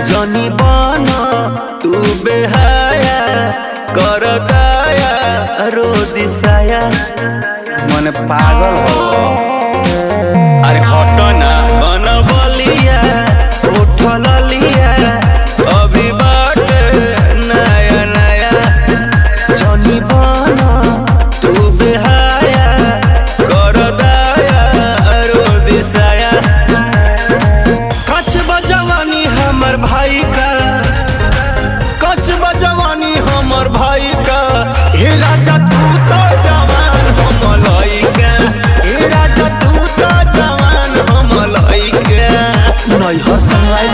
जनी बना तू बेहाया कर दया रो दिसाया मन पागल हो। अरे हटो ना कन बलिया उठल लिया अभी बाट नया नया जनी बना तू बेहाया कर दया रो दिसाया। कच बजवानी हमर भाई का, कच बजवानी हमर भाई का। हे राजा तू तो जवान हम लइका, हे राजा तू तो जवान हम लइका। नहीं हंसवाई